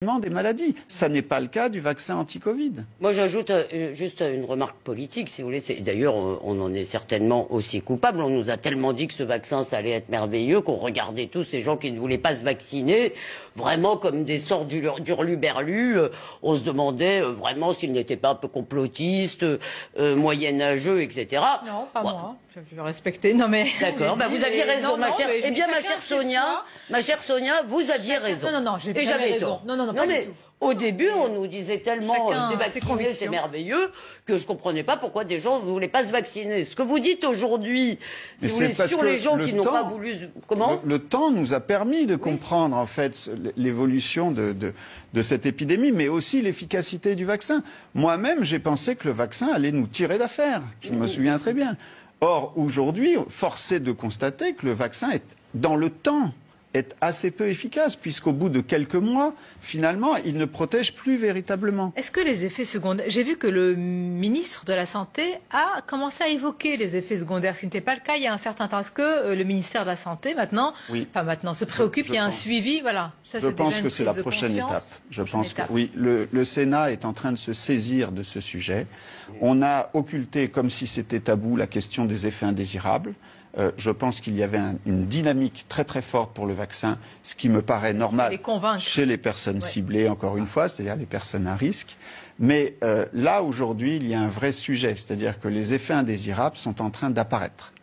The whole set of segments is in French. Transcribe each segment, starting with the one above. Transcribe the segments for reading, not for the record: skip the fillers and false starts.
des maladies. Ça n'est pas le cas du vaccin anti-Covid. Moi, j'ajoute juste une remarque politique, si vous voulez. D'ailleurs, on en est certainement aussi coupable. On nous a tellement dit que ce vaccin, ça allait être merveilleux, qu'on regardait tous ces gens qui ne voulaient pas se vacciner, vraiment comme des sortes d'hurluberlus. On se demandait vraiment s'ils n'étaient pas un peu complotistes, moyenâgeux, etc. Non, pas moi. Je vais respecter. Non, mais... D'accord, bah vous aviez raison, ma chère. Eh bien, ma chère Sonia, vous aviez raison. Non, j'ai jamais raison. Non, pas du tout. Au début, on nous disait tellement des vaccinés, c'est merveilleux, que je ne comprenais pas pourquoi des gens ne voulaient pas se vacciner. Ce que vous dites aujourd'hui, si vous voulez, sur les gens qui n'ont pas voulu... Comment ? Le temps nous a permis de comprendre, en fait, l'évolution de cette épidémie, mais aussi l'efficacité du vaccin. Moi-même, j'ai pensé que le vaccin allait nous tirer d'affaire. Je me souviens très bien. Or, aujourd'hui, force est de constater que le vaccin est, dans le temps, est assez peu efficace, puisqu'au bout de quelques mois, finalement, il ne protège plus véritablement. Est-ce que les effets secondaires... J'ai vu que le ministre de la Santé a commencé à évoquer les effets secondaires, ce qui n'était pas le cas il y a un certain temps. Est-ce que le ministère de la Santé, maintenant, se préoccupe, il y a un suivi, voilà. Ça, je pense que c'est la prochaine étape. Je pense que oui, le Sénat est en train de se saisir de ce sujet. On a occulté, comme si c'était tabou, la question des effets indésirables. Je pense qu'il y avait une dynamique très très forte pour le vaccin, ce qui me paraît normal chez les personnes ciblées, encore une fois, c'est-à-dire les personnes à risque. Mais là, aujourd'hui, il y a un vrai sujet, c'est-à-dire que les effets indésirables sont en train d'apparaître.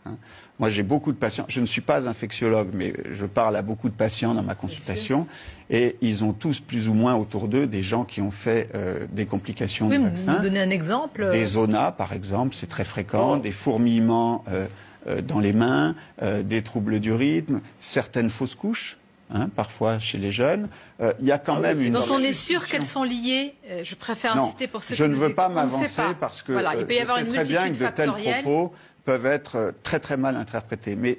Moi, j'ai beaucoup de patients, je ne suis pas infectiologue, mais je parle à beaucoup de patients dans ma consultation, et ils ont tous plus ou moins autour d'eux des gens qui ont fait des complications du vaccin. Vous donnez un exemple? Des zonas, par exemple, c'est très fréquent, des fourmillements dans les mains, des troubles du rythme, certaines fausses couches, parfois chez les jeunes. Il y a quand même une... Donc on est sûr qu'elles sont liées. Je préfère insister pour ceux qui je ne veux pas m'avancer parce que il peut y avoir je sais très bien que de tels propos peuvent être très très mal interprétés. Mais